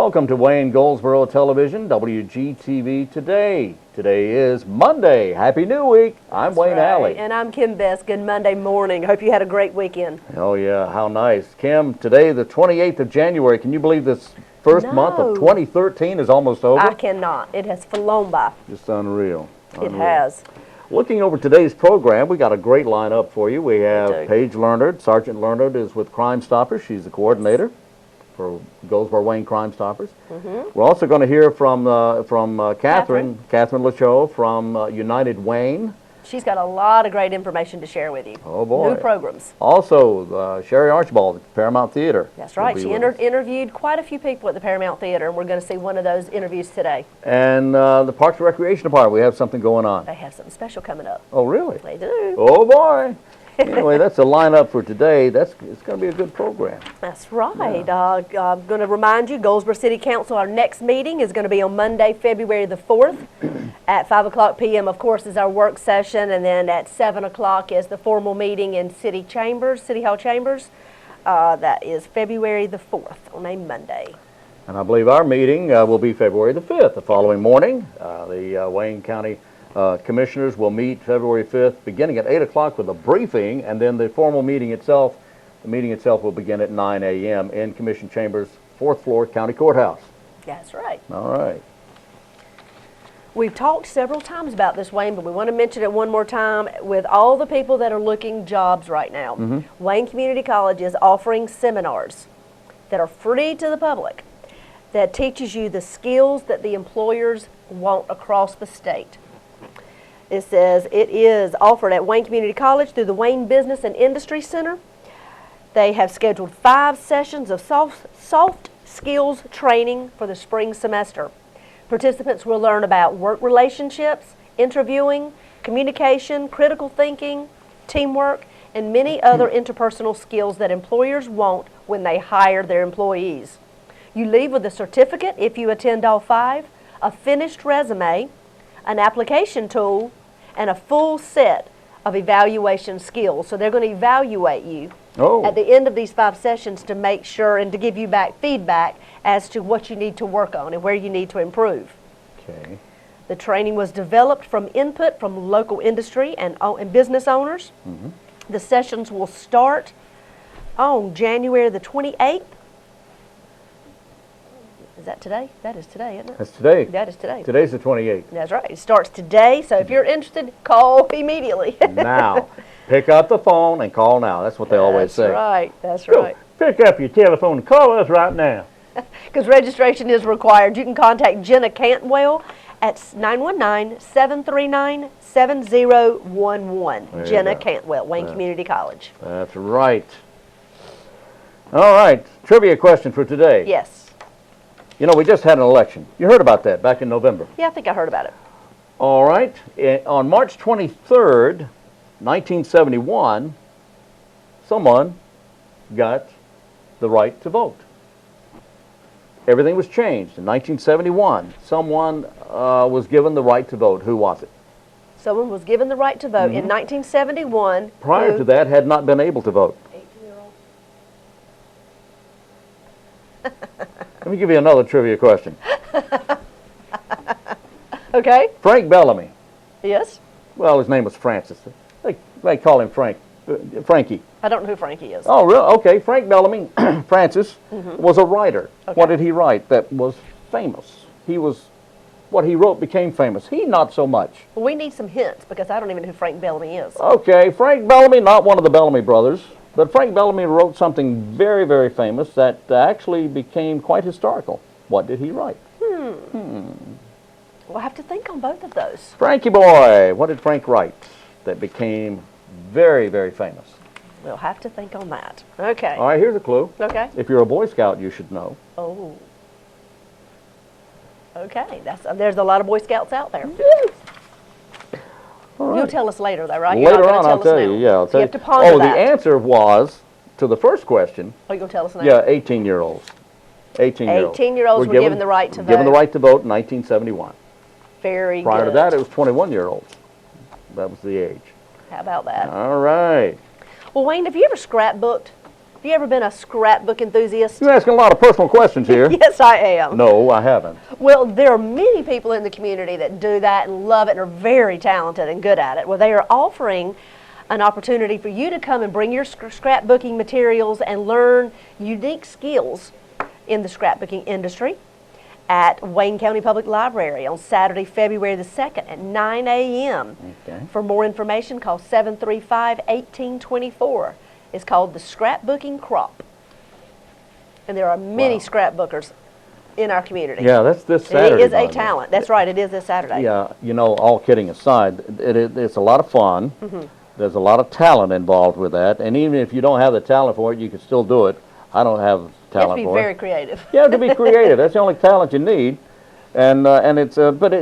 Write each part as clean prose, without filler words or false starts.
Welcome to Wayne Goldsboro Television, WGTV Today. Today is Monday. Happy New Week. I'm Wayne Alley. And I'm Kim Best. Good Monday morning. Hope you had a great weekend. Oh, yeah. How nice. Kim, today, the 28th of January. Can you believe this first month of 2013 is almost over? I cannot. It has flown by. Just unreal. It has. Looking over today's program, we got a great lineup for you. We have Paige Learnard. Sergeant Learnard is with Crime Stoppers. She's the coordinator for Goldsboro Wayne Crime Stoppers. We're also going to hear from Catherine LECHOT from United Wayne. She's got a lot of great information to share with you. Oh, boy. New programs. Also, Sherry Archibald at Paramount Theater. That's right. She interviewed quite a few people at the Paramount Theater, and we're going to see one of those interviews today. And the Parks and Recreation Department, we have something going on. They have something special coming up. Oh, really? They do. Oh, boy. Anyway, that's the lineup for today. It's going to be a good program. That's right. Yeah. I'm going to remind you, Goldsboro City Council, our next meeting is going to be on Monday, February the 4th at 5 o'clock p.m., of course, is our work session, and then at 7 o'clock is the formal meeting in City Hall Chambers. That is February the 4th on a Monday. And I believe our meeting will be February the 5th, the following morning. The Wayne County Commissioners will meet February 5th, beginning at 8 o'clock with a briefing, and then the formal meeting itself, will begin at 9 a.m. in Commission Chambers, 4th floor, County Courthouse. That's right. All right. We've talked several times about this, Wayne, but we want to mention it one more time. With all the people that are looking jobs right now, Wayne Community College is offering seminars that are free to the public that teaches you the skills that the employers want across the state. It says it is offered at Wayne Community College through the Wayne Business and Industry Center. They have scheduled 5 sessions of soft skills training for the spring semester. Participants will learn about work relationships, interviewing, communication, critical thinking, teamwork, and many other interpersonal skills that employers want when they hire their employees. You leave with a certificate if you attend all 5, a finished resume, an application tool, and a full set of evaluation skills. So they're going to evaluate you at the end of these 5 sessions to make sure and to give you back feedback as to what you need to work on and where you need to improve. Okay. The training was developed from input from local industry and business owners. The sessions will start on January the 28th. Is that today? That is today, isn't it? That's today. That is today. Today's the 28th. That's right. It starts today, so if you're interested, call immediately. Now. Pick up the phone and call now. That's what they always say. That's right. That's right. Pick up your telephone and call us right now. Because registration is required. You can contact Jenna Cantwell at 919-739-7011. Jenna Cantwell, Wayne Community College. That's right. All right. Trivia question for today. Yes. You know, we just had an election. You heard about that back in November. Yeah, I think I heard about it. All right. On March 23rd, 1971, someone got the right to vote. Everything was changed. In 1971, someone was given the right to vote. Who was it? Someone was given the right to vote in 1971. Prior to that, had not been able to vote. 18-year-old. Let me give you another trivia question. Okay. Frank Bellamy. Yes? Well, his name was Francis. They call him Frankie. I don't know who Frankie is. Oh, really? Okay. Frank Bellamy, Francis, was a writer. Okay. What did he write that was famous? What he wrote became famous. He, not so much. Well, we need some hints because I don't even know who Frank Bellamy is. Okay. Frank Bellamy, not one of the Bellamy brothers, but Frank Bellamy wrote something very, very famous that actually became quite historical. What did he write? We'll have to think on both of those. Frankie boy, what did Frank write that became very, very famous? We'll have to think on that. Okay. All right, here's a clue. Okay. If you're a Boy Scout, you should know. Oh. Okay. There's a lot of Boy Scouts out there. All right. You'll tell us later, though, right? Later on, I'll tell you. Yeah, I'll tell you. You have to ponder that. The answer was, to the first question. Oh, you're going to tell us now? Yeah, 18-year-olds. 18-year-olds. 18-year-olds were given the right to vote. Given the right to vote in 1971. Very good. Prior to that, it was 21-year-olds. That was the age. How about that? All right. Well, Wayne, have you ever scrapbooked? Have You ever been a scrapbook enthusiast? You're asking a lot of personal questions here. Yes, I am. No, I haven't. Well, there are many people in the community that do that and love it and are very talented and good at it. Well, they are offering an opportunity for you to come and bring your scrapbooking materials and learn unique skills in the scrapbooking industry at Wayne County Public Library on Saturday, February the 2nd at 9 a.m. Okay. For more information, call 735-1824. It's called the Scrapbooking Crop. And there are many scrapbookers in our community. Yeah, that's this Saturday. It is by a the way. talent. That's right, it is this Saturday. Yeah, you know, all kidding aside, it's a lot of fun. There's a lot of talent involved with that, and even if you don't have the talent for it, you can still do it. I don't have You have talent to be for very it. creative. You have to be creative. That's the only talent you need, and it's but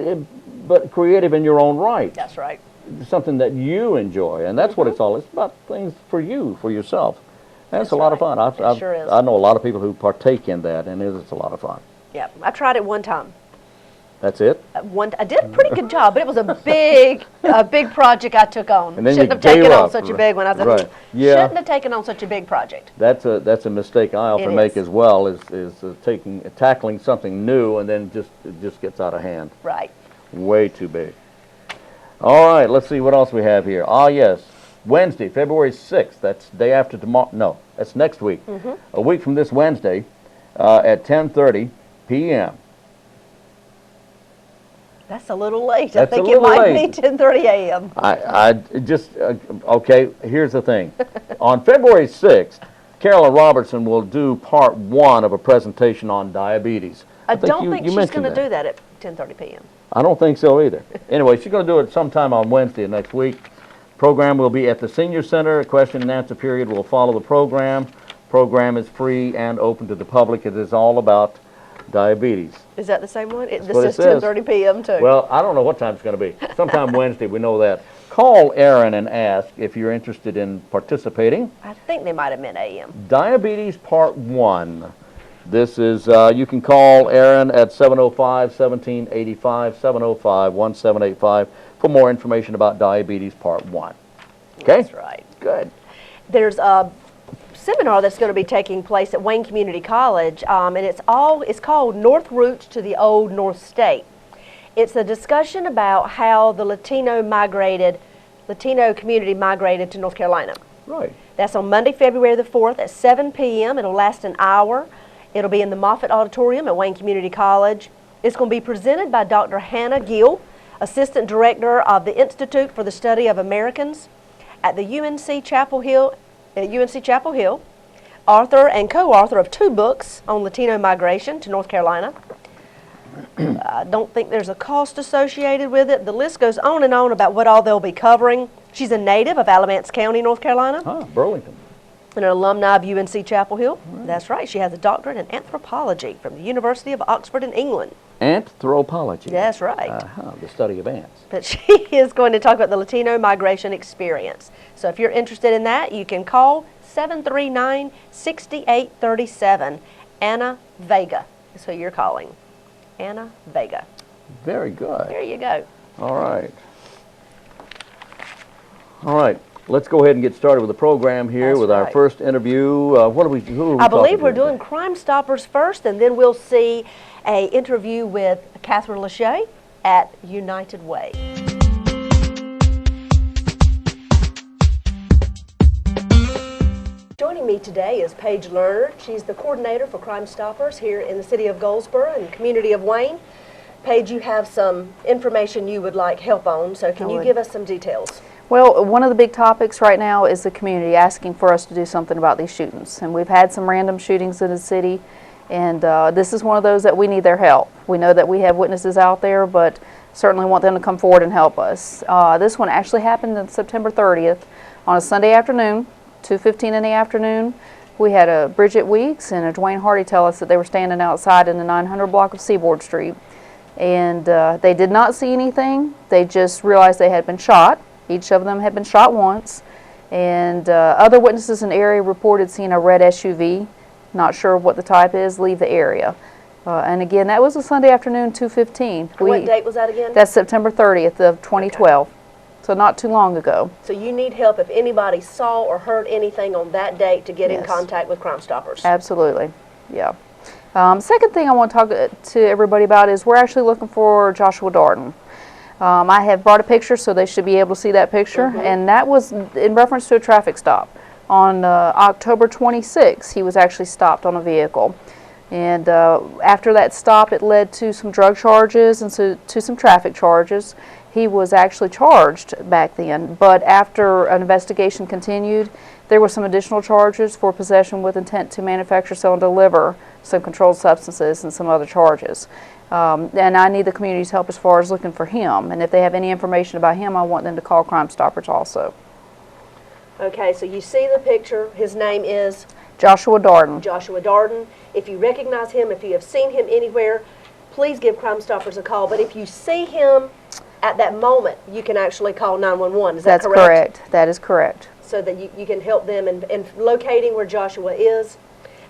creative in your own right. That's right. Something that you enjoy, and that's what it's all. It's about things for you, for yourself. And it's a lot of fun. It sure is. I know a lot of people who partake in that, and it's a lot of fun. Yeah, I tried it one time. That's it. I did a pretty good job, but it was a big project I took on. And then Shouldn't you have taken gave on up. such a big one. I said, Right. Yeah. shouldn't have taken on such a big project. That's a mistake I often It make is. as well. Is tackling something new and then it just gets out of hand. Right. Way too big. All right, let's see what else we have here. Ah, yes, Wednesday, February 6th. That's day after tomorrow. No, that's next week. A week from this Wednesday, at 10:30 p.m. That's a little late. That's I think a it little might late. be 10:30 a.m. I just okay. Here's the thing. On February 6th, Carolyn Robertson will do part 1 of a presentation on diabetes. I don't think she's mentioned going to do that at 10:30 p.m. I don't think so either. Anyway, she's going to do it sometime on Wednesday next week. Program will be at the Senior Center. A question and answer period will follow the program. Program is free and open to the public. It is all about diabetes. Is that the same one? This what it is says. 10:30 p.m. too. Well, I don't know what time it's going to be. Sometime Wednesday, we know that. Call Aaron and ask if you're interested in participating. I think they might have meant a.m. Diabetes Part 1. This is, you can call Aaron at 705-1785, 705-1785 for more information about Diabetes Part 1. Okay? That's right. Good. There's a seminar that's going to be taking place at Wayne Community College, and it's called North Routes to the Old North State. It's a discussion about how the Latino community migrated to North Carolina. Right. That's on Monday, February the 4th at 7 p.m. It'll last an hour. It'll be in the Moffett Auditorium at Wayne Community College. It's going to be presented by Dr. Hannah Gill, Assistant Director of the Institute for the Study of Americans at the UNC Chapel Hill, author and co-author of 2 books on Latino migration to North Carolina. I don't think there's a cost associated with it. The list goes on and on about what all they'll be covering. She's a native of Alamance County, North Carolina, Burlington. and an alumni of UNC Chapel Hill. Right. That's right. She has a doctorate in anthropology from the University of Oxford in England. Anthropology. That's right. The study of ants. But she is going to talk about the Latino migration experience. So if you're interested in that, you can call 739-6837. Anna Vega is who you're calling. Anna Vega. Very good. There you go. All right. All right. Let's go ahead and get started with the program here. That's with our right. first interview. Who are we I believe talking we're to doing today? Crime Stoppers first, and then we'll see an interview with Catherine Lachey at United Way. Joining me today is Paige Lerner. She's the coordinator for Crime Stoppers here in the city of Goldsboro and community of Wayne. Paige, you have some information you would like help on, so can you give us some details? Well, one of the big topics right now is the community asking for us to do something about these shootings. And we've had some random shootings in the city, and this is one of those that we need their help. We know that we have witnesses out there, but certainly want them to come forward and help us. This one actually happened on September 30th on a Sunday afternoon, 2:15 in the afternoon. We had a Bridget Weeks and a Dwayne Hardy tell us that they were standing outside in the 900 block of Seaboard Street. And they did not see anything. They just realized they had been shot. Each of them had been shot once. And other witnesses in the area reported seeing a red SUV, not sure what the type is, leave the area. And again, that was a Sunday afternoon, 2:15. What date was that again? That's September 30th of 2012. so not too long ago. So you need help if anybody saw or heard anything on that date to get in Yes. contact with Crime Stoppers. Absolutely, yeah. Second thing I want to talk to everybody about is we're actually looking for Joshua Darden. I have brought a picture, so they should be able to see that picture, and that was in reference to a traffic stop. On October 26th, he was actually stopped on a vehicle. And after that stop, it led to some drug charges and to some traffic charges. He was actually charged back then, but after an investigation continued, there were some additional charges for possession with intent to manufacture, sell, and deliver some controlled substances and some other charges. And I need the community's help as far as looking for him. And if they have any information about him, I want them to call Crime Stoppers also. Okay, so you see the picture. His name is Joshua Darden. Joshua Darden. If you recognize him, if you have seen him anywhere, please give Crime Stoppers a call. But if you see him at that moment, you can actually call 911. Is that correct? That's correct. That is correct. So that you can help them in locating where Joshua is.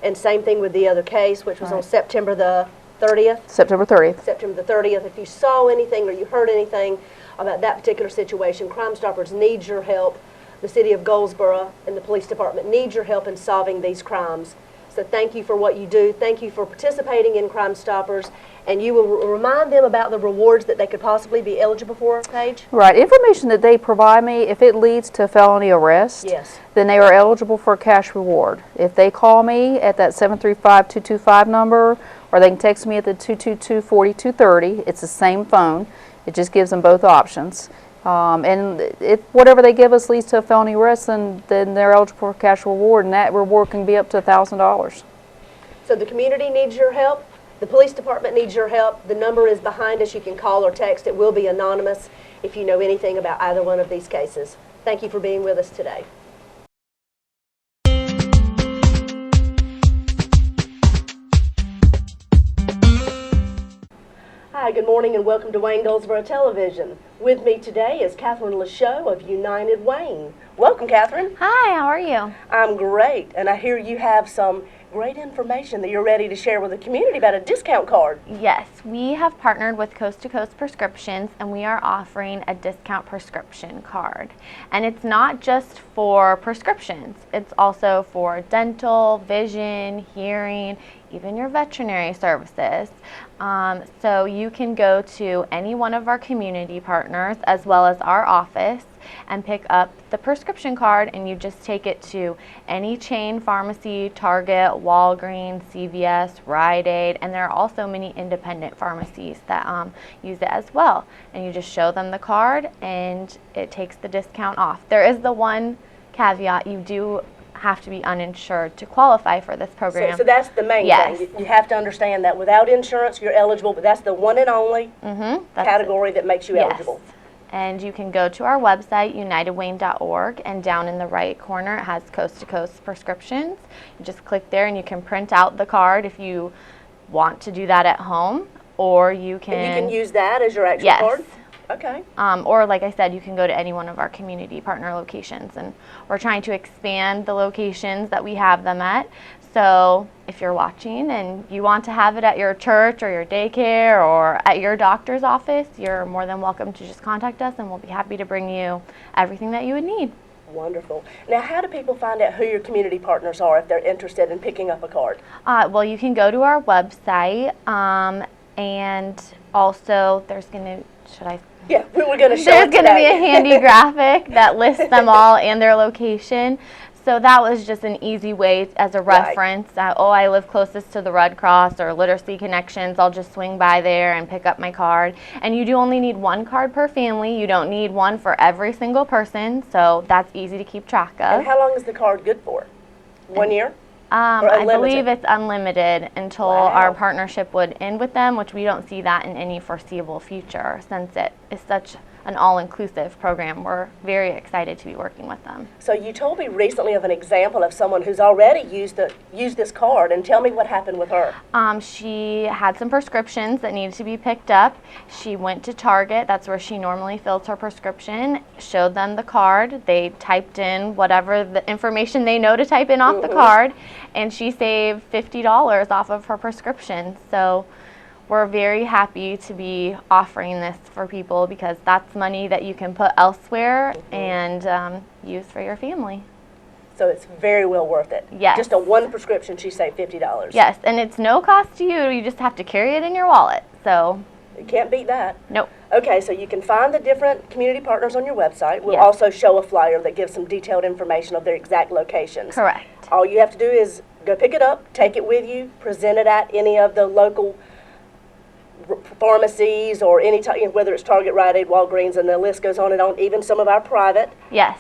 And same thing with the other case, which was on September the 30th. September 30th. September the 30th. If you saw anything or you heard anything about that particular situation, Crime Stoppers needs your help. The city of Goldsboro and the police department need your help in solving these crimes. So thank you for what you do. Thank you for participating in Crime Stoppers. And you will remind them about the rewards that they could possibly be eligible for, Paige? Right. Information that they provide me, if it leads to felony arrest, Yes. then they are eligible for a cash reward. If they call me at that 735-225 number, or they can text me at the 222-4230, it's the same phone. It just gives them both options. And if whatever they give us leads to a felony arrest, then they're eligible for a cash reward, and that reward can be up to $1,000. So the community needs your help. The police department needs your help. The number is behind us. You can call or text. It will be anonymous if you know anything about either one of these cases. Thank you for being with us today. Hi, good morning and welcome to Wayne Goldsboro Television. With me today is Catherine LeChot of United Wayne. Welcome, Catherine. Hi, how are you? I'm great, and I hear you have some great information that you're ready to share with the community about a discount card. Yes, we have partnered with Coast to Coast Prescriptions and we are offering a discount prescription card. And it's not just for prescriptions, it's also for dental, vision, hearing, even your veterinary services. So you can go to any one of our community partners as well as our office and pick up the prescription card, and you just take it to any chain pharmacy, Target, Walgreens, CVS, Rite Aid, and there are also many independent pharmacies that use it as well. And you just show them the card and it takes the discount off. There is the one caveat, you do have to be uninsured to qualify for this program. So that's the main Yes. thing. You have to understand that without insurance, you're eligible, but that's the one and only category that makes you eligible. And you can go to our website, unitedwayne.org, and down in the right corner it has Coast to Coast Prescriptions. You just click there and you can print out the card if you want to do that at home, or you can... And you can use that as your actual Yes. card? Okay. Or like I said, you can go to any one of our community partner locations, and we're trying to expand the locations that we have them at. So if you're watching and you want to have it at your church or your daycare or at your doctor's office, you're more than welcome to just contact us and we'll be happy to bring you everything that you would need. Wonderful. Now, how do people find out who your community partners are if they're interested in picking up a card? Well, you can go to our website, and also there's going to, should I? Yeah, we were going to show There's it going to be a today. handy graphic that lists them all and their location. So that was just an easy way as a reference. Oh, I live closest to the Red Cross or Literacy Connections. I'll just swing by there and pick up my card. And you do only need one card per family. You don't need one for every single person. So that's easy to keep track of. And how long is the card good for? 1 year? Or I unlimited? believe it's unlimited until our partnership would end with them, which we don't see that in any foreseeable future since it is such an all-inclusive program. We're very excited to be working with them. So you told me recently of an example of someone who's already used this card, and tell me what happened with her. She had some prescriptions that needed to be picked up. She went to Target, that's where she normally fills her prescription, showed them the card. They typed in whatever the information they know to type in off the card, and she saved $50 off of her prescription. So we're very happy to be offering this for people because that's money that you can put elsewhere and use for your family. So it's very well worth it. Yes. Just on one prescription, she saved $50. Yes, and it's no cost to you. You just have to carry it in your wallet. So, You can't beat that. nope. Okay, so you can find the different community partners on your website. We'll Yes. also show a flyer that gives some detailed information of their exact locations. Correct. All you have to do is go pick it up, take it with you, present it at any of the local pharmacies or any type, whether it's Target, Rite Aid, Walgreens, and the list goes on and on. Even some of our private Yes.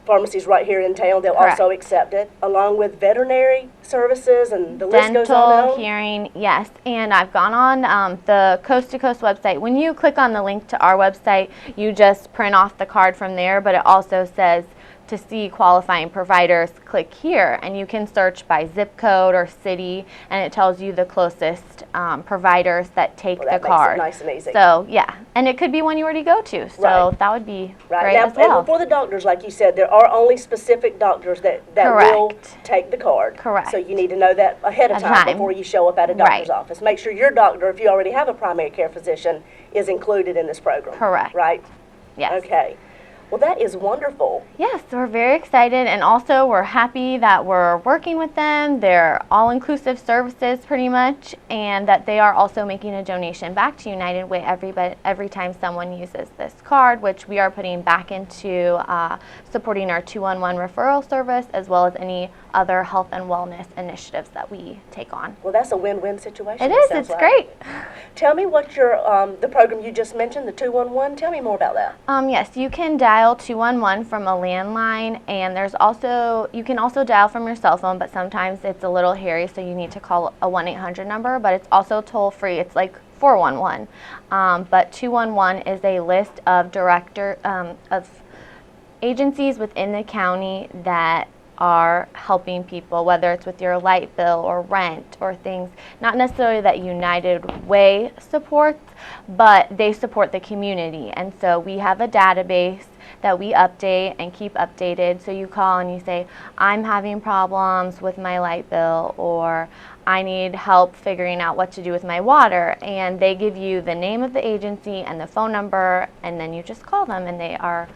pharmacies right here in town, they'll Correct. also accept it, along with veterinary services, and the list goes on and Dental, on. hearing, yes. And I've gone on the Coast to Coast website. When you click on the link to our website, you just print off the card from there, but it also says to see qualifying providers, click here, and you can search by zip code or city, and it tells you the closest providers that take Well, the that makes it card. nice and easy. So yeah, and it could be one you already go to, so Right. that would be Right great now, as well. and for the doctors, like you said, there are only specific doctors that will Correct. take the card. Correct. So you need to know that ahead of Ahead of time time. before you show up at a doctor's Right. office. Make sure your doctor, if you already have a primary care physician, is included in this program. Correct. Right? Yes. Okay. Well, that is wonderful. Yes, we're very excited, and also we're happy that we're working with them. They're all-inclusive services pretty much, and that they are also making a donation back to United Way every time someone uses this card, which we are putting back into supporting our 211 referral service, as well as any other health and wellness initiatives that we take on. Well, that's a win-win situation. It is, sounds it's like. great. Tell me what your, the program you just mentioned, the 211, tell me more about that. Yes, you can dial 211 from a landline, and there's also, you can also dial from your cell phone, but sometimes it's a little hairy, so you need to call a 1-800 number, but it's also toll free. It's like 411. But 211 is a list of of agencies within the county that are helping people, whether it's with your light bill or rent or things, not necessarily that United Way supports, but they support the community. And so we have a database that we update and keep updated. So you call and you say, I'm having problems with my light bill, or I need help figuring out what to do with my water. And they give you the name of the agency and the phone number, and then you just call them, and they are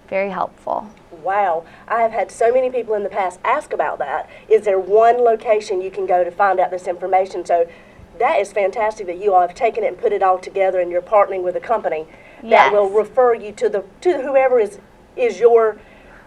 very helpful. Wow, I have had so many people in the past ask about that. Is there one location you can go to find out this information? So that is fantastic that you all have taken it and put it all together, and you're partnering with a company that Yes. will refer you to whoever is your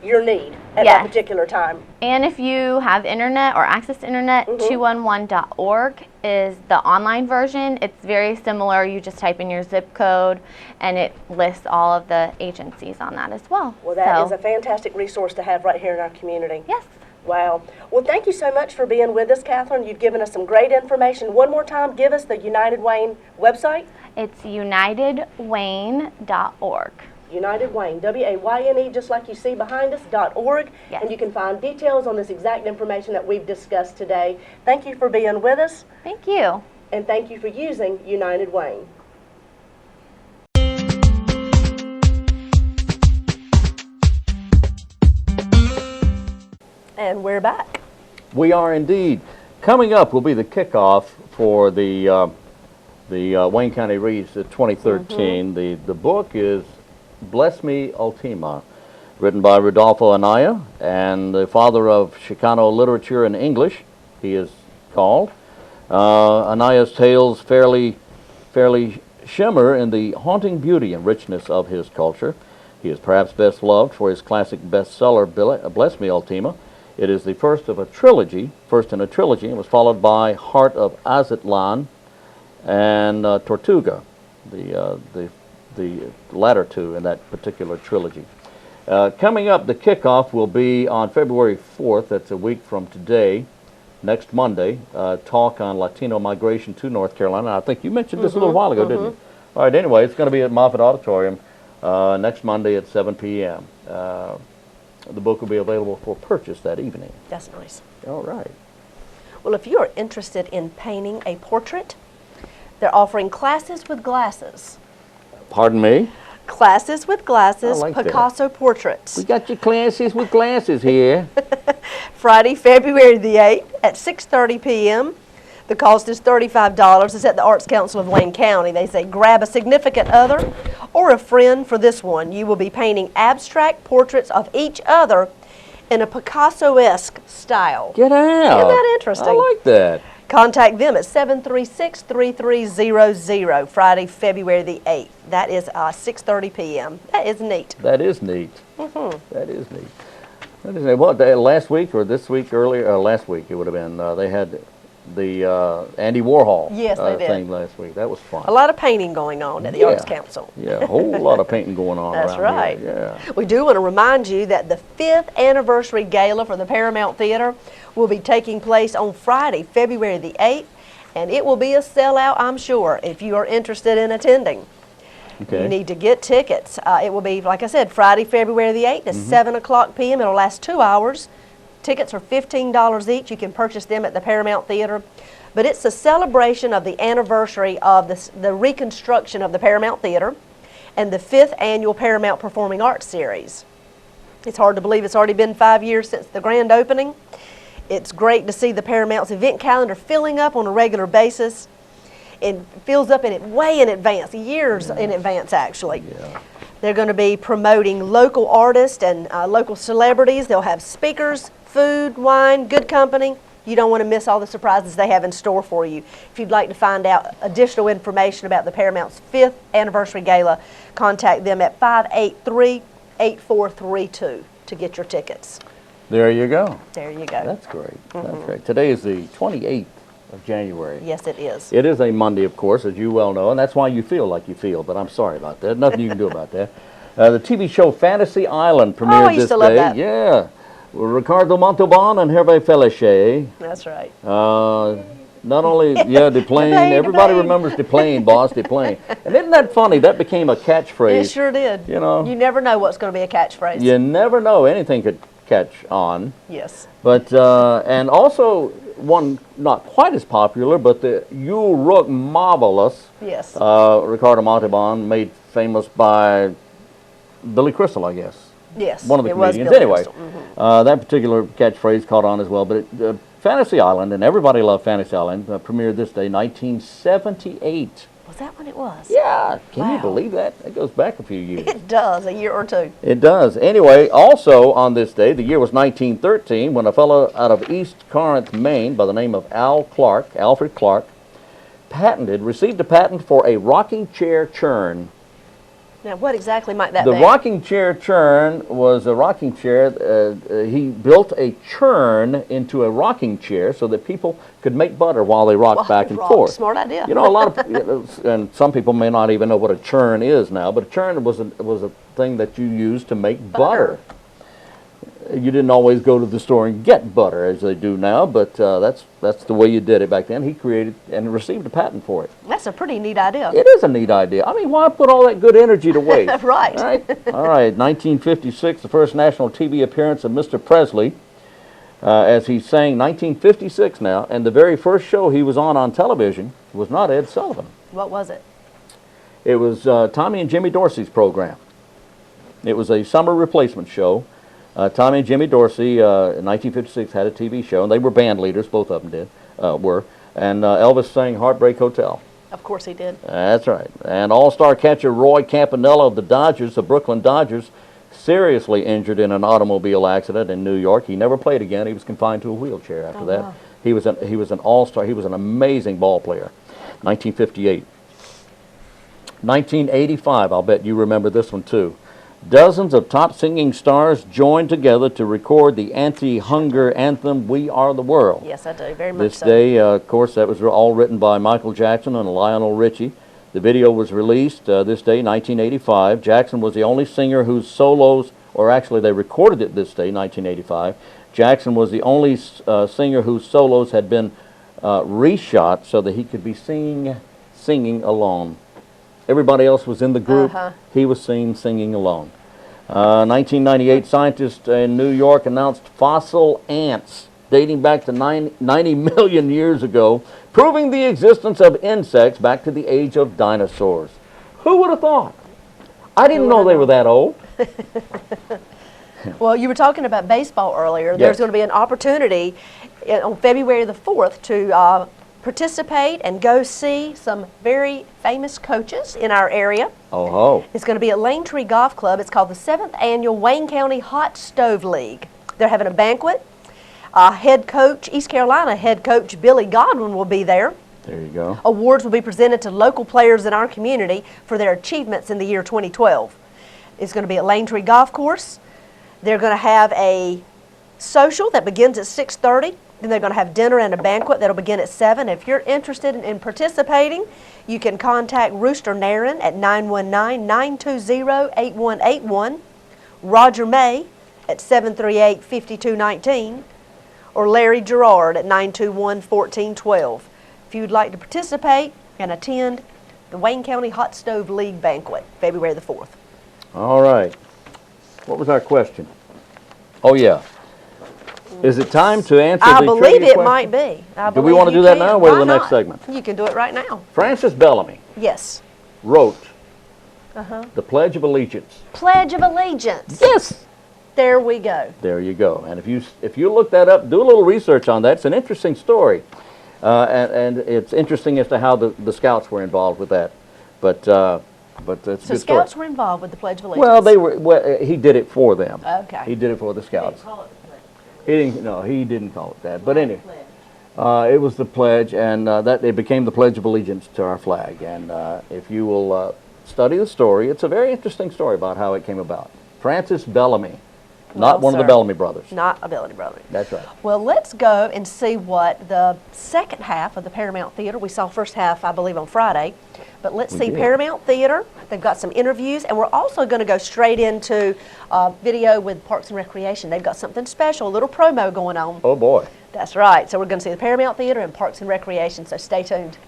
need at Yes. that particular time. And if you have internet or access to internet, 211.org is the online version. It's very similar. You just type in your zip code, and it lists all of the agencies on that as well. Well, that is So, a fantastic resource to have right here in our community. yes. Wow. Well, thank you so much for being with us, Catherine. You've given us some great information. One more time, give us the United Wayne website. It's unitedwayne.org. United Wayne, W-A-Y-N-E, just like you see behind us, .org. Yes. And you can find details on this exact information that we've discussed today. Thank you for being with us, Thank you. and thank you for using United Wayne. And we're back. We are indeed. Coming up will be the kickoff for the Wayne County Reads 2013. The book is Bless Me Ultima, written by Rodolfo Anaya, and the father of Chicano literature and English, he is called. Anaya's tales fairly shimmer in the haunting beauty and richness of his culture. He is perhaps best loved for his classic bestseller, Bless Me Ultima. It is the first in a trilogy. It was followed by Heart of Aztlan and Tortuga, the latter two in that particular trilogy. Coming up, the kickoff will be on February 4th. That's a week from today, next Monday. Talk on Latino migration to North Carolina. I think you mentioned this a little while ago, didn't you? All right. Anyway, it's going to be at Moffett Auditorium next Monday at 7 p.m. The book will be available for purchase that evening. That's nice. All right. Well, if you are interested in painting a portrait, they're offering classes with glasses. Pardon me? Classes with glasses, I like that. Picasso portraits. We got your classes with glasses here. Friday, February the 8th at 6:30 p.m. The cost is $35. It's at the Arts Council of Wayne County. They say grab a significant other or a friend for this one. You will be painting abstract portraits of each other in a Picasso-esque style. Get out. Isn't that interesting? I like that. Contact them at 736-3300, Friday, February the 8th. That is 6:30 p.m. That is neat. That is neat. That is neat. That is neat. What, last week or this week earlier? Last week it would have been. They had the Andy Warhol Yes, they did. thing last week. That was fun. A lot of painting going on at the Arts Council. Yeah, a whole lot of painting going on That's around right. here. Yeah. We do want to remind you that the 5th anniversary gala for the Paramount Theater will be taking place on Friday, February the 8th, and it will be a sellout, I'm sure, if you are interested in attending. Okay. You need to get tickets. It will be, like I said, Friday, February the 8th at 7 o'clock p.m. It'll last 2 hours. Tickets are $15 each. You can purchase them at the Paramount Theater. But it's a celebration of the anniversary of the reconstruction of the Paramount Theater and the 5th annual Paramount Performing Arts Series. It's hard to believe it's already been 5 years since the grand opening. It's great to see the Paramount's event calendar filling up on a regular basis. It fills up way in advance, years in advance actually. Yeah. They're going to be promoting local artists and local celebrities. They'll have speakers, food, wine, good company. You don't want to miss all the surprises they have in store for you. If you'd like to find out additional information about the Paramount's 5th anniversary gala, contact them at 583-8432 to get your tickets. There you go. There you go. That's great. That's great. Today is the 28th of January. Yes, it is. It is a Monday, of course, as you well know, and that's why you feel like you feel, but I'm sorry about that. Nothing you can do about that. The TV show Fantasy Island premiered I used this to love day. that. Yeah. Ricardo Montalban and Hervé Felice. That's right. Not only, Deplane, Deplane, everybody Deplane. remembers Deplane, boss, Deplane. And isn't that funny? That became a catchphrase. It sure did. You know. You never know what's going to be a catchphrase. You never know. Anything could catch on. Yes. But, and also one not quite as popular, but the You Look Marvelous. Yes. Ricardo Montalban, made famous by Billy Crystal, I guess. Yes. One of the it was comedians. Billy Anyway, Crystal. that particular catchphrase caught on as well. But Fantasy Island, and everybody loved Fantasy Island, premiered this day, 1978. Was that when it was? Yeah, can you Wow. believe that? It goes back a few years. It does, a year or two. It does. Anyway, also on this day, the year was 1913, when a fellow out of East Corinth, Maine, by the name of Alfred Clark, received a patent for a rocking chair churn. Now, what exactly might that The be? rocking chair churn was a rocking chair. He built a churn into a rocking chair so that people could make butter while they rocked back and forth. Smart idea. You know, a lot of, and some people may not even know what a churn is now, but a churn was a thing that you used to make butter. You didn't always go to the store and get butter as they do now, but that's the way you did it back then. He created and received a patent for it. That's a pretty neat idea. It is a neat idea. I mean, why put all that good energy to waste? Right. All right. All right. 1956, the first national TV appearance of Mr. Presley, as he sang 1956 now, and the very first show he was on television was not Ed Sullivan. What was it? It was Tommy and Jimmy Dorsey's program. It was a summer replacement show. Tommy and Jimmy Dorsey in 1956 had a TV show, and they were band leaders, both of them were. And Elvis sang Heartbreak Hotel. Of course he did. That's right. And all-star catcher Roy Campanella of the Brooklyn Dodgers, seriously injured in an automobile accident in New York. He never played again. He was confined to a wheelchair after that. Wow. He was an all-star. He was an amazing ball player. 1958. 1985, I'll bet you remember this one too. Dozens of top singing stars joined together to record the anti-hunger anthem, We Are the World. Yes, I do. Very much This so. day, of course, that was all written by Michael Jackson and Lionel Richie. The video was released this day, 1985. Jackson was the only singer whose solos, or actually they recorded it this day, 1985. Jackson was the only singer whose solos had been reshot so that he could be singing alone. Everybody else was in the group. He was singing alone. 1998, scientists in New York announced fossil ants dating back to 90 million years ago, proving the existence of insects back to the age of dinosaurs. Who would have thought? I didn't know they were that old. Well, you were talking about baseball earlier. Yes. There's going to be an opportunity on February the 4th to participate and go see some very famous coaches in our area. Oh ho. It's going to be at Lane Tree Golf Club. It's called the 7th Annual Wayne County Hot Stove League. They're having a banquet. Head coach, East Carolina head coach Billy Godwin will be there. There you go. Awards will be presented to local players in our community for their achievements in the year 2012. It's going to be at Lane Tree Golf Course. They're going to have a social that begins at 6:30. Then they're going to have dinner and a banquet that'll begin at 7. If you're interested in participating, you can contact Rooster Nairn at 919-920-8181, Roger May at 738-5219, or Larry Gerard at 921-1412. If you'd like to participate and attend the Wayne County Hot Stove League banquet, February the 4th. All right. What was our question? Oh, yeah. Is it time to answer I the believe trivia it question? might be. Do we want to do that now or wait till the Why next not? segment? You can do it right now. Francis Bellamy Yes. wrote the Pledge of Allegiance. Pledge of Allegiance. Yes. There we go. There you go. And if you look that up, do a little research on that. It's an interesting story. And it's interesting as to how the Scouts were involved with that. But it's a So good story. Scouts were involved with the Pledge of Allegiance. Well, he did it for them. Okay. He did it for the Scouts. He didn't call it that. But anyway, it was the pledge, and that it became the Pledge of Allegiance to our flag. And if you will study the story, it's a very interesting story about how it came about. Francis Bellamy, not Well, one of the sir. Bellamy brothers. Not Ability Brother. That's right. Well, let's go and see what the second half of the Paramount Theater, we saw first half, I believe, on Friday, but let's see did. Paramount Theater. They've got some interviews, and we're also going to go straight into video with Parks and Recreation. They've got something special, a little promo going on. Oh boy. That's right. So we're going to see the Paramount Theater and Parks and Recreation, so stay tuned.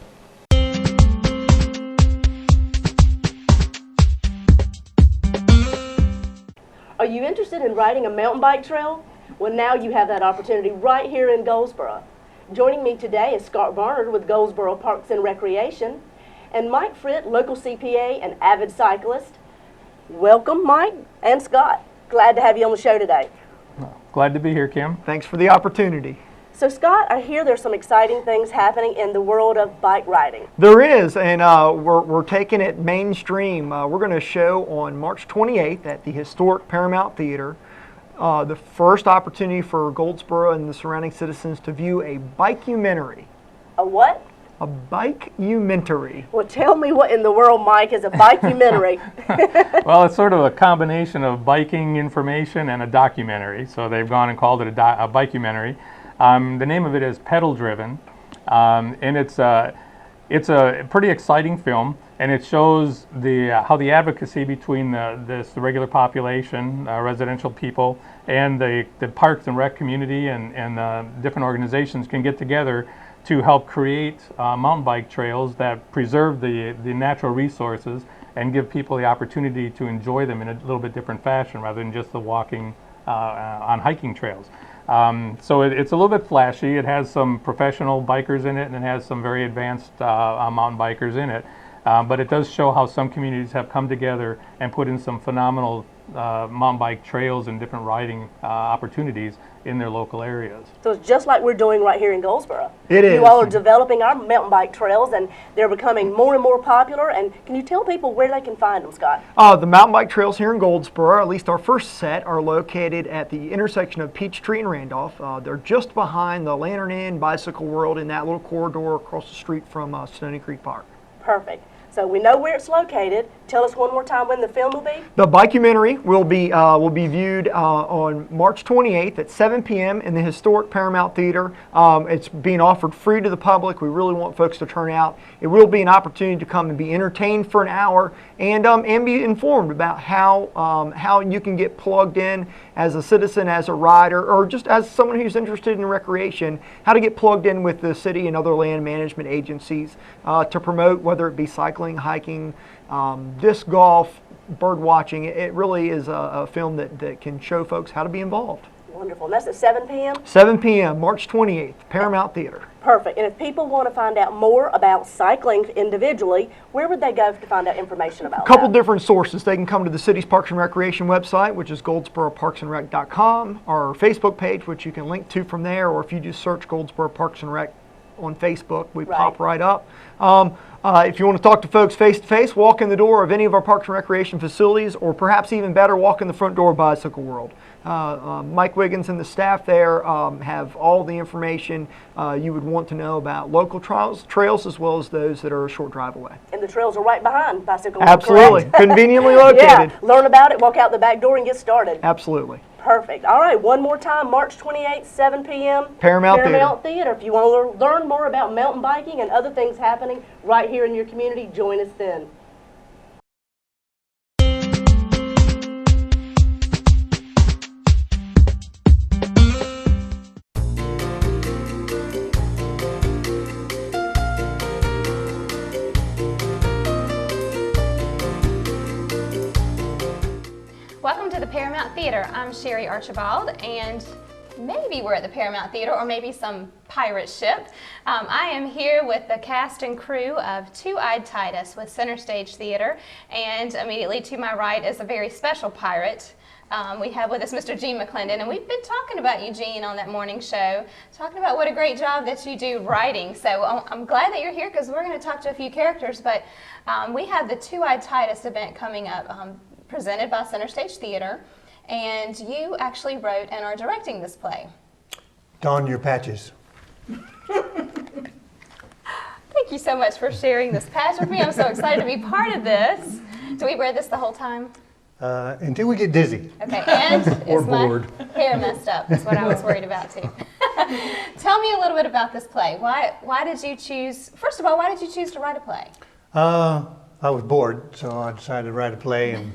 Are you interested in riding a mountain bike trail? Well, now you have that opportunity right here in Goldsboro. Joining me today is Scott Barnard with Goldsboro Parks and Recreation, and Mike FRYT, local CPA and avid cyclist. Welcome, Mike and Scott. Glad to have you on the show today. Glad to be here, Kim. Thanks for the opportunity. So, Scott, I hear there's some exciting things happening in the world of bike riding. There is, and we're taking it mainstream. We're going to show on March 28th at the historic Paramount Theater the first opportunity for Goldsboro and the surrounding citizens to view a bike-umentary. A what? A bike-umentary. Well, tell me what in the world, Mike, is a bike-umentary. Well, it's sort of a combination of biking information and a documentary. So they've gone and called it a bike-umentary. The name of it is Pedal Driven, and it's a pretty exciting film, and it shows how the advocacy between the regular population, residential people, and the Parks and Rec community and different organizations can get together to help create mountain bike trails that preserve the natural resources and give people the opportunity to enjoy them in a little bit different fashion rather than just the walking on hiking trails. So it's a little bit flashy. It has some professional bikers in it, and it has some very advanced mountain bikers in it. But it does show how some communities have come together and put in some phenomenal mountain bike trails and different riding opportunities in their local areas. So it's just like we're doing right here in Goldsboro. It is. You all are developing our mountain bike trails, and they're becoming more and more popular. And can you tell people where they can find them, Scott? The mountain bike trails here in Goldsboro, at least our first set, are located at the intersection of Peachtree and Randolph. They're just behind the Lantern Inn Bicycle World in that little corridor across the street from Stony Creek Park. Perfect. So we know where it's located. Tell us one more time when the film will be. The bike-umentary will be viewed on March 28th at 7 p.m. in the historic Paramount Theater. It's being offered free to the public. We really want folks to turn out. It will be an opportunity to come and be entertained for an hour and be informed about how you can get plugged in as a citizen, as a rider, or just as someone who's interested in recreation, how to get plugged in with the city and other land management agencies to promote, whether it be cycling, hiking, disc golf, bird watching. It really is a film that can show folks how to be involved. Wonderful. And that's at 7 p.m.? 7 p.m., March 28th, Paramount Theater. Perfect. And if people want to find out more about cycling individually, where would they go to find out information about A couple that? different sources. They can come to the city's Parks and Recreation website, which is goldsboroparksandrec.com, our Facebook page, which you can link to from there, or if you just search Goldsboro Parks and Rec on Facebook. We Right. pop right up. If you want to talk to folks face-to-face, walk in the door of any of our Parks and Recreation facilities, or perhaps even better, walk in the front door of Bicycle World. Mike Wiggins and the staff there have all the information you would want to know about local trails as well as those that are a short drive away. And the trails are right behind Bicycle World, Absolutely. correct? Conveniently located. Yeah, learn about it, walk out the back door and get started. Absolutely. Perfect. All right, one more time, March 28th, 7 p.m. Paramount Theater. If you want to learn more about mountain biking and other things happening right here in your community, join us then. Welcome to the Paramount Theater. I'm Sherry Archibald, and maybe we're at the Paramount Theater or maybe some pirate ship. I am here with the cast and crew of Two-Eyed Titus with Center Stage Theater, and immediately to my right is a very special pirate. We have with us Mr. Gene McClendon, and we've been talking about you, Gene, on that morning show, talking about what a great job that you do writing. So I'm glad that you're here because we're going to talk to a few characters, but we have the Two-Eyed Titus event coming up, presented by Center Stage Theater, and you actually wrote and are directing this play. Don your patches. Thank you so much for sharing this patch with me. I'm so excited to be part of this. Do we wear this the whole time? Until we get dizzy. Okay, and Or is my bored. hair messed up? That's what I was worried about too. Tell me a little bit about this play. Why did you choose, first of all, why did you choose to write a play? I was bored, so I decided to write a play. And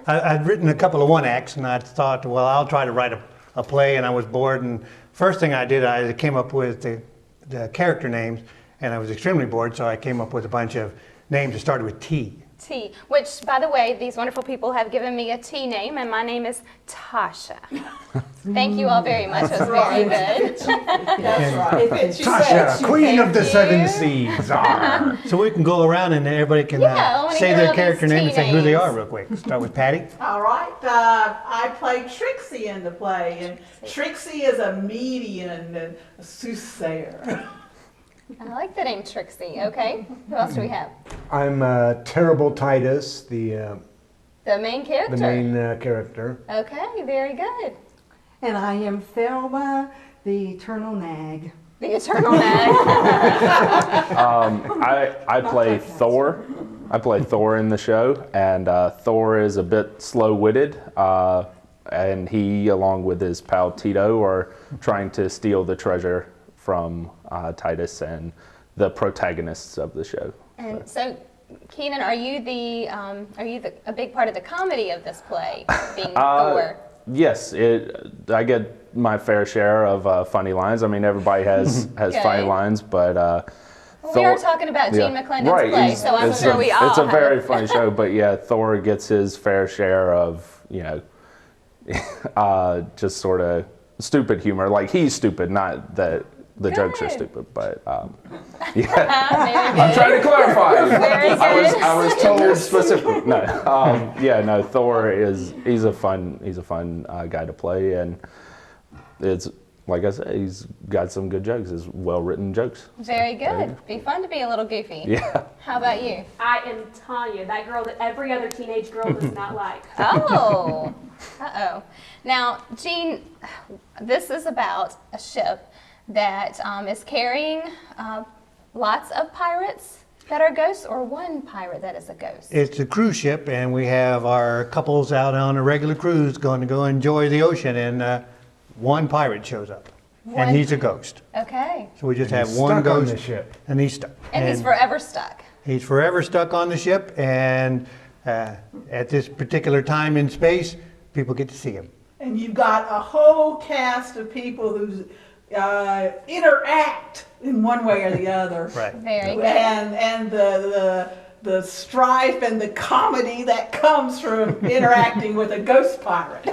I'd written a couple of one-acts, and I thought, well, I'll try to write a play, and I was bored. And first thing I did, I came up with the character names, and I was extremely bored, so I came up with a bunch of names that started with T. T, which, by the way, these wonderful people have given me a T name, and my name is Tasha. Thank you all very much. It was very good. Tasha, Queen of the Seven you. Seas. So we can go around and everybody can I wanna say hear their all character these name and say who they T are names. real quick. Start with Patty. All right, I play Trixie in the play, and Trixie is a median and a soothsayer. I like the name Trixie. Okay, who else do we have? I'm Terrible Titus, the main character. character. Okay, very good. And I am Thelma, the eternal nag. The eternal nag. I play Thor. I play Thor in the show, and Thor is a bit slow-witted, and he, along with his pal Tito, are trying to steal the treasure from Titus and the protagonists of the show. And so, Keenan, are you a big part of the comedy of this play, being Thor? Yes, I get my fair share of funny lines. I mean, everybody has Okay. funny lines, but We are talking about Gene McClendon's right, play, so I'm it's sure we all It's a have very funny show, but yeah, Thor gets his fair share of, just sort of stupid humor. Like, he's stupid, not that the jokes are Good. stupid, but Very good. I'm trying to clarify. Very good. I was told specifically. No, Thor he's a fun guy to play, and it's like I said, he's got some good jokes. He's well-written jokes. Very good. Be fun to be a little goofy. Yeah. How about you? I am Tanya, that girl that every other teenage girl does not like. Oh. Uh-oh. Now, Gene, this is about a ship that is carrying lots of pirates that are ghosts, or one pirate that is a ghost. It's a cruise ship, and we have our couples out on a regular cruise going to go enjoy the ocean, and one pirate shows up, and he's a ghost. Okay. So we just have He's one stuck on ghost, the ship. and he's stuck. And he's forever stuck. He's forever stuck on the ship, and at this particular time in space, people get to see him. And you've got a whole cast of people who interact in one way or the other. Right. Very good. And the strife and the comedy that comes from interacting with a ghost pirate.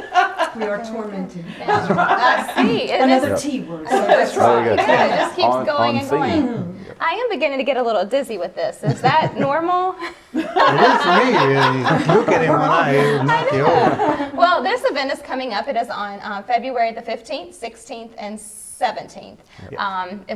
We are tormented. I see. And Another this- T word. That's right. Very good. Yeah, it just keeps going On and going. theme. I am beginning to get a little dizzy with this. Is that normal? It is for me. You look at him when I knock you over. Well, this event is coming up. It is on February the 15th, 16th, and 17th,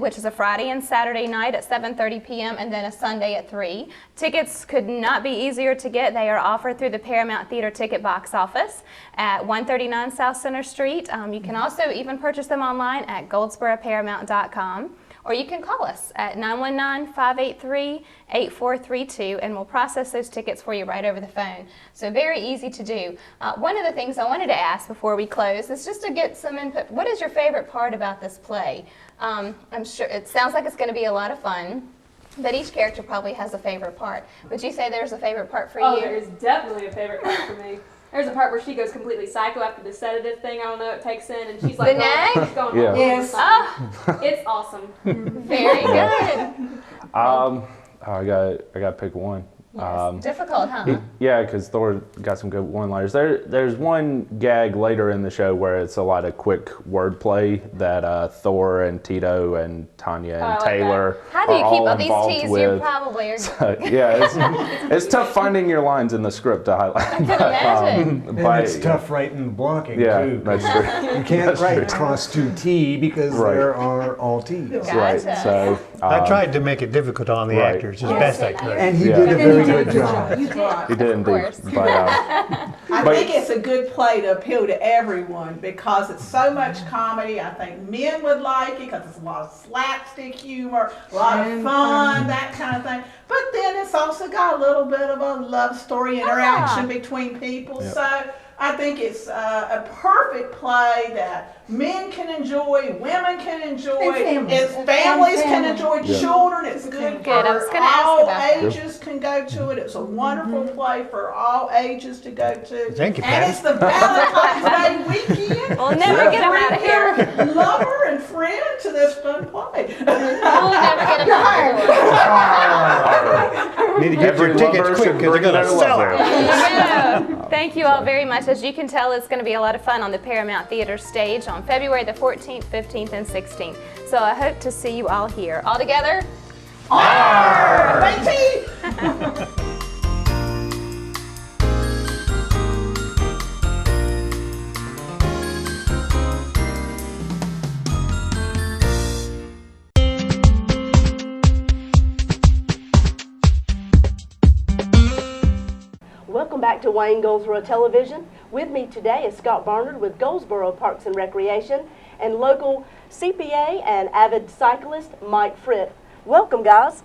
which is a Friday and Saturday night at 7:30 p.m. and then a Sunday at 3. Tickets could not be easier to get. They are offered through the Paramount Theater ticket box office at 139 South Center Street. You can also even purchase them online at goldsboroparamount.com. Or you can call us at 919-583-8432 and we'll process those tickets for you right over the phone. So very easy to do. One of the things I wanted to ask before we close is just to get some input. What is your favorite part about this play? I'm sure it sounds like it's going to be a lot of fun, but each character probably has a favorite part. Would you say there's a favorite part for you? Oh, there is definitely a favorite part for me. There's a part where she goes completely psycho after the sedative thing, I don't know, it takes in, and she's like, The nag? she's going Yeah. all Yes. over. It's awesome. Very good. I got to pick one. Yes. Difficult, huh? Yeah, because Thor got some good one-liners. There's one gag later in the show where it's a lot of quick wordplay that Thor and Tito and Tanya and like Taylor How do you are keep all all these involved T's? with. You probably are. Yeah, it's tough finding your lines in the script to highlight. I can imagine. And it's tough writing the blocking Yeah, too. that's true. You can't That's write true. cross 2T because Right. there are all T's. Right. So I tried to make it difficult on the right. actors as best I could. And he Yeah. did a very good job. You did. he did indeed. course. But I But- think it's a good play to appeal to everyone because it's so much comedy. I think men would like it because it's a lot of slapstick humor, a lot of fun, that kind of thing. But then it's also got a little bit of a love story interaction between people. Yep. So I think it's a perfect play that men can enjoy, women can enjoy, families can enjoy, Yeah. children. It's good Good, I was for gonna ask all about that. ages can go to it. It's a wonderful play for all ages to go to. Thank you, And Patty. it's the Valentine's Day weekend. We'll never get them out of here. Bring your lover and friend to this fun play. We'll never get them out of here. Need to get Every your tickets lover quick should because they're bring going to their sell love out. There you go. Thank you all very much. As you can tell, it's going to be a lot of fun on the Paramount Theater stage on February the 14th, 15th, and 16th. So I hope to see you all here. All together? Matey! Welcome back to Wayne Goldsboro Television. With me today is Scott Barnard with Goldsboro Parks and Recreation and local CPA and avid cyclist Mike FRYT. Welcome, guys.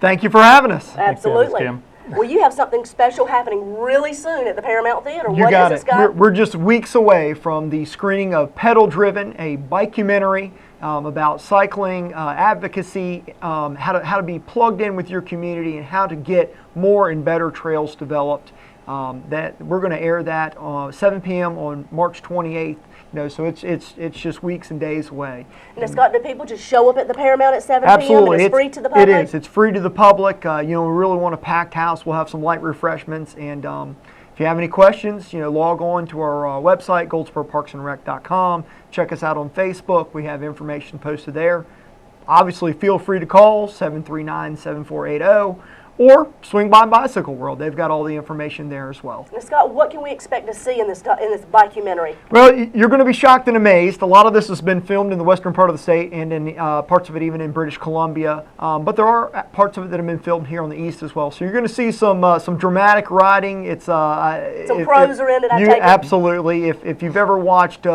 Thank you for having us. Absolutely. Kim. Well, you have something special happening really soon at the Paramount Theater. You What got is it. it, Scott? We're just weeks away from the screening of Pedal Driven, a bike-umentary about cycling, advocacy, how to be plugged in with your community, and how to get more and better trails developed. That we're going to air that 7 p.m. on March 28th. So it's just weeks and days away. Now, Scott, do people just show up at the Paramount at 7 Absolutely, p.m. and it's free to the public? It is. It's free to the public. We really want a packed house. We'll have some light refreshments, and if you have any questions, log on to our website, goldsboroparksandrec.com. Check us out on Facebook. We have information posted there. Obviously, feel free to call 739-7480. Or swing by Bicycle World. They've got all the information there as well. Now, Scott, what can we expect to see in this bike-umentary? Well, you're going to be shocked and amazed. A lot of this has been filmed in the western part of the state and in parts of it even in British Columbia. But there are parts of it that have been filmed here on the east as well. So you're going to see some dramatic riding. It's Some pros are in it, I take it. Absolutely. If you've ever watched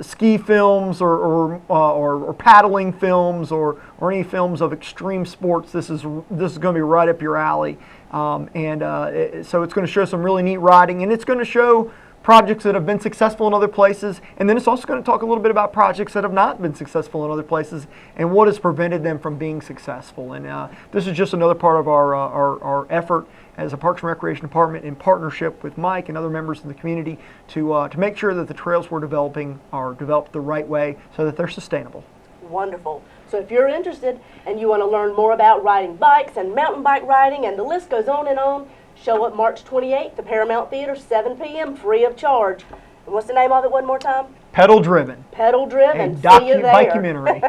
ski films or paddling films or any films of extreme sports, this is going to be right up your alley. So it's going to show some really neat riding, and it's going to show projects that have been successful in other places, and then it's also going to talk a little bit about projects that have not been successful in other places and what has prevented them from being successful. And this is just another part of our effort as a Parks and Recreation Department in partnership with Mike and other members of the community to make sure that the trails we're developing are developed the right way so that they're sustainable. Wonderful. So if you're interested and you want to learn more about riding bikes and mountain bike riding, and the list goes on and on, show up March 28th to Paramount Theater, 7 p.m., free of charge. And what's the name of it one more time? Pedal Driven. Pedal Driven. A See you there. documentary.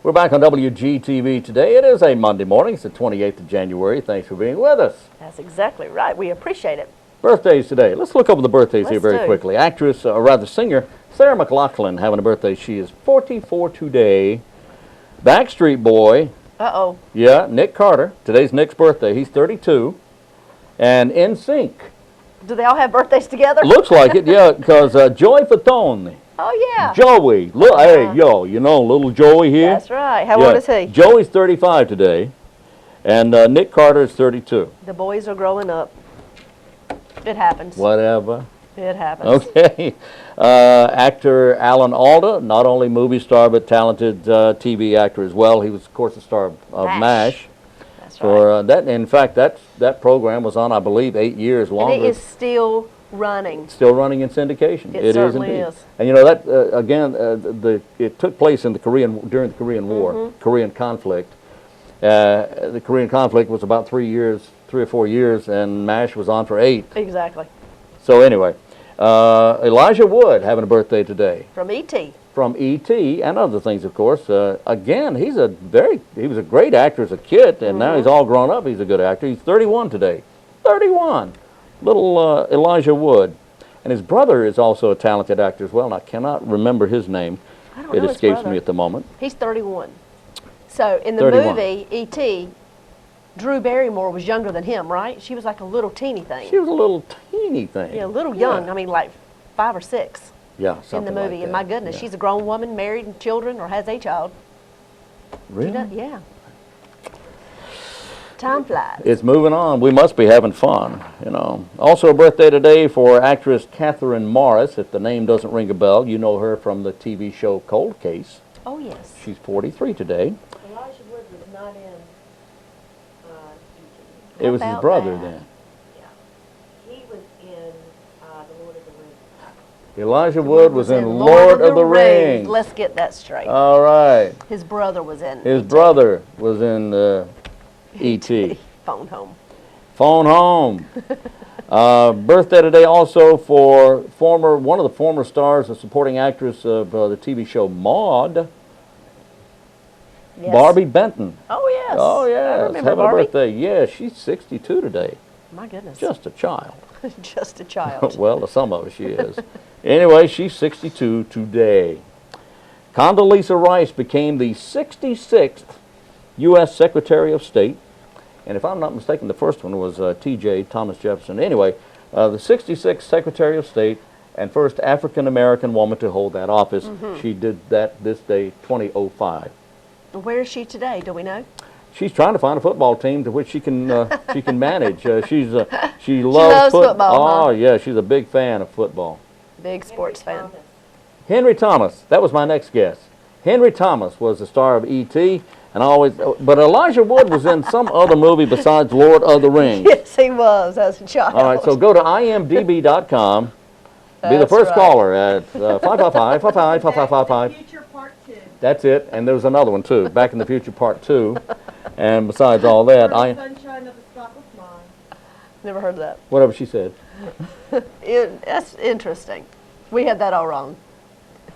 We're back on WGTV today. It is a Monday morning. It's the 28th of January. Thanks for being with us. That's exactly right. We appreciate it. Birthdays today. Let's look over the birthdays here Let's very do. quickly. Actress, or rather singer, Sarah McLachlan having a birthday. She is 44 today. Backstreet Boy. Uh-oh. Yeah, Nick Carter. Today's Nick's birthday. He's 32. And NSYNC. Do they all have birthdays together? Looks like it, yeah, because Joey Fatone. Oh, yeah. Joey. Look, hey, yo, you know little Joey here? That's right. How old is he? Joey's 35 today. And Nick Carter is 32. The boys are growing up. It happens. Whatever. It happens. Okay. Actor Alan Alda, not only movie star but talented TV actor as well. He was, of course, the star of MASH. That's For that, in fact, that program was on, I believe, 8 years longer. And it is still running. Still running in syndication. It certainly indeed. is. And you know that again, it took place in during the Korean War, Korean conflict. The Korean conflict was about 3 or 4 years, and MASH was on for 8. Exactly. So anyway, Elijah Wood having a birthday today. From E.T. From E.T. and other things, of course. Again, he was a great actor as a kid, and now he's all grown up. He's a good actor. He's 31 today. 31. Little Elijah Wood. And his brother is also a talented actor as well, and I cannot remember his name. I don't It know his escapes brother. me at the moment. He's 31. So in the 31. movie E.T., Drew Barrymore was younger than him, right? She was like a little teeny thing. She was a little teeny thing. Yeah, a little young. I mean, like 5 or 6 Yeah, in something the movie. like And that. my goodness, Yeah. she's a grown woman, married and children, or has a child. Really? Yeah. Time flies. It's moving on. We must be having fun, you know. Also a birthday today for actress Catherine Morris. If the name doesn't ring a bell, you know her from the TV show Cold Case. Oh, yes. She's 43 today. Elijah Wood was not in It was his about brother that? then. He was in The Lord of the Rings. Elijah Wood was in Lord of the Rings. Let's get that straight. All right. His brother was in His brother was in E.T. Phone Home. Phone Home. Birthday today also for one of the former stars, a supporting actress of the TV show Maude, Yes. Barbie Benton. Oh, yes. Oh, I yes. remember Having Barbie. a birthday. Yeah, she's 62 today. My goodness. Just a child. Just a child. Well, to some of us she is. Anyway, she's 62 today. Condoleezza Rice became the 66th U.S. Secretary of State. And if I'm not mistaken, the first one was T.J. Thomas Jefferson. Anyway, the 66th Secretary of State and first African-American woman to hold that office. She did that this day, 2005. Where is she today? Do we know? She's trying to find a football team to which she can manage. She loves loves football, Oh yeah, she's a big fan of football. Big sports fan. Henry Thomas. That was my next guess. Henry Thomas was the star of E.T. But Elijah Wood was in some other movie besides Lord of the Rings. Yes, he was as a child. All right, so go to imdb.com. Be the That's first right. caller at 555-555555. Future Part 2. That's it, and there's another one too, Back in the Future Part 2. And besides all that, Sunshine of the Spotless Mind. Never heard that. whatever she said. That's interesting. We had that all wrong.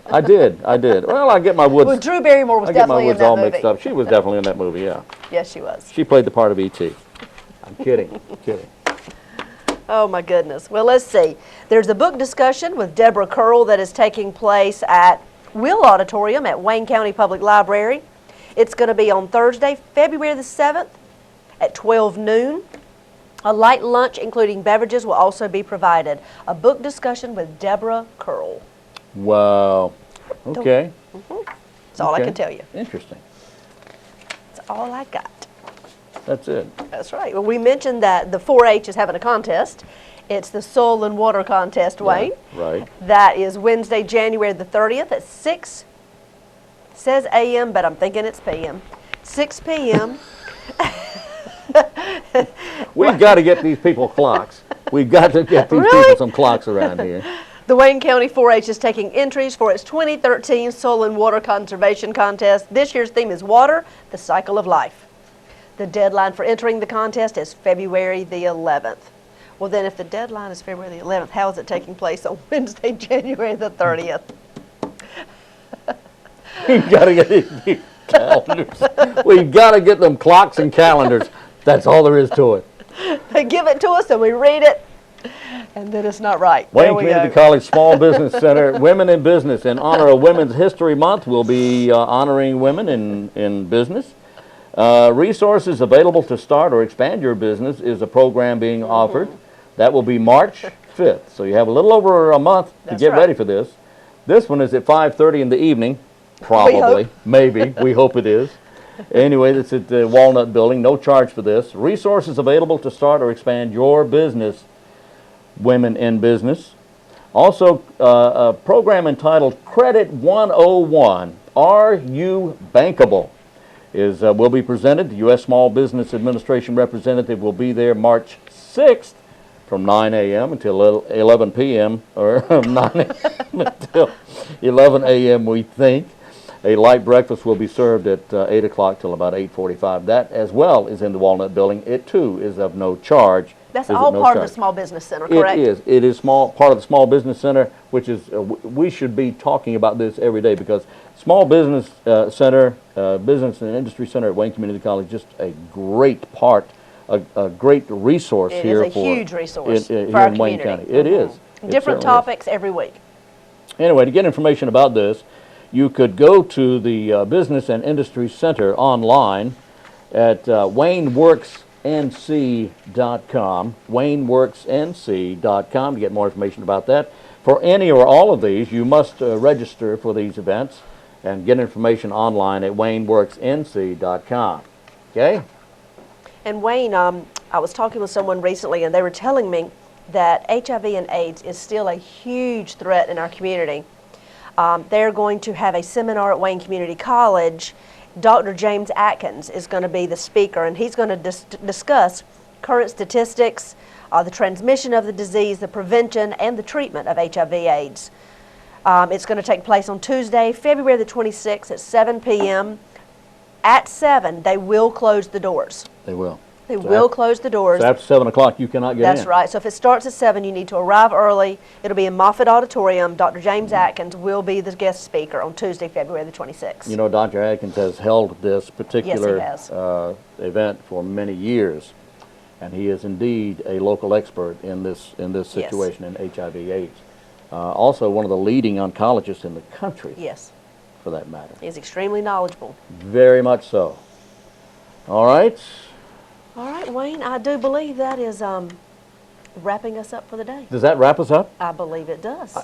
I did. Well, I get my Woods. Well, Drew Barrymore was I get my definitely in Woods that all movie. mixed up. She was definitely in that movie, yeah. Yes, she was. She played the part of E.T. I'm kidding. Oh, my goodness. Well, let's see. There's a book discussion with Deborah Curl that is taking place at Will Auditorium at Wayne County Public Library. It's going to be on Thursday, February the 7th at 12 noon. A light lunch, including beverages, will also be provided. A book discussion with Deborah Curl. Wow. Okay. That's all I can tell you. Interesting. That's all I got. That's it. That's right. Well, we mentioned that the 4-H is having a contest. It's the Soil and Water Contest, Wayne. Right. That is Wednesday, January the 30th at 6. Says a.m., but I'm thinking it's p.m. 6 p.m. We've got to get these people clocks. We've got to get these people some clocks around here. The Wayne County 4-H is taking entries for its 2013 Soil and Water Conservation Contest. This year's theme is Water, the Cycle of Life. The deadline for entering the contest is February the 11th. Well, then if the deadline is February the 11th, how is it taking place on Wednesday, January the 30th? You've got to get calendars. We've got to get them clocks and calendars. That's all there is to it. They give it to us and we read it, and then it's not right. Wayne There we Community go. College Small Business Center, Women in Business. In honor of Women's History Month, we'll be honoring women in business. Resources available to start or expand your business is a program being offered. That will be March 5th. So you have a little over a month to get ready for this. This one is at 5:30 in the evening, probably, maybe. We hope it is. Anyway, it's at the Walnut Building. No charge for this. Resources available to start or expand your business, Women in Business. Also, a program entitled Credit 101, Are You Bankable? Will be presented. The U.S. Small Business Administration representative will be there March 6th from 9 a.m. until 11 p.m. or 9 a.m. until 11 a.m. we think. A light breakfast will be served at 8 o'clock till about 8:45. That as well is in the Walnut Building. It too is of no charge. That's all part of the Small Business Center, correct? It is. It is part of the Small Business Center, which is, we should be talking about this every day because Small Business Center, Business and Industry Center at Wayne Community College, just a great part, a great resource here. It is a huge resource here for our in Wayne community. County. It is. It Different certainly is. topics every week. Anyway, to get information about this, you could go to the Business and Industry Center online at wayneworksnc.com, wayneworksnc.com to get more information about that. For any or all of these, you must register for these events and get information online at wayneworksnc.com. Okay? And Wayne, I was talking with someone recently and they were telling me that HIV and AIDS is still a huge threat in our community. They're going to have a seminar at Wayne Community College. Dr. James Atkins is going to be the speaker, and he's going to discuss current statistics, the transmission of the disease, the prevention, and the treatment of HIV/AIDS. It's going to take place on Tuesday, February the 26th at 7 p.m. At 7, they will close the doors. They will. They will close the doors. So after 7 o'clock, you cannot get in. That's right. So if it starts at 7, you need to arrive early. It'll be in Moffett Auditorium. Dr. James Atkins will be the guest speaker on Tuesday, February the 26th. You know, Dr. Atkins has held this particular Yes, he event for many years, and he is indeed a local expert in this situation in HIV/AIDS. Also, one of the leading oncologists in the country. Yes. For that matter. He's extremely knowledgeable. Very much so. All right. All right, Wayne, I do believe that is wrapping us up for the day. Does that wrap us up? I believe it does.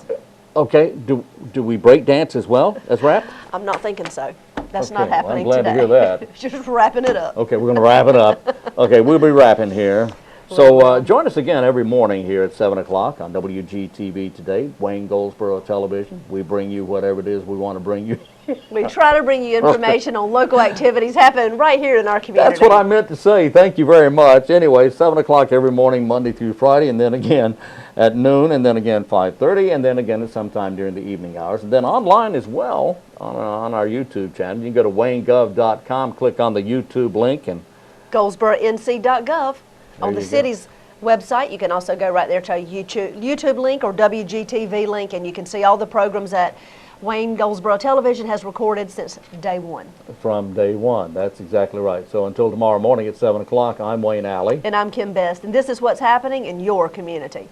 Okay. Do we break dance as well as rap? I'm not thinking so. That's Okay, not well, happening I'm glad today. to hear that. Just wrapping it up. Okay, we're going to wrap it up. Okay, we'll be wrapping here. So join us again every morning here at 7 o'clock on WGTV today, Wayne Goldsboro Television. We bring you whatever it is we want to bring you. We try to bring you information on local activities happening right here in our community. That's what I meant to say. Thank you very much. Anyway, 7 o'clock every morning, Monday through Friday, and then again at noon, and then again 5:30, and then again at sometime during the evening hours. And then online as well on our YouTube channel. You can go to waynegov.com, click on the YouTube link, and GoldsboroNC.gov. On the you go. city's website, you can also go right there to a YouTube link or WGTV link, and you can see all the programs that Wayne Goldsboro Television has recorded since day one. From day one. That's exactly right. So until tomorrow morning at 7 o'clock, I'm Wayne Alley. And I'm Kim Best, and this is what's happening in your community.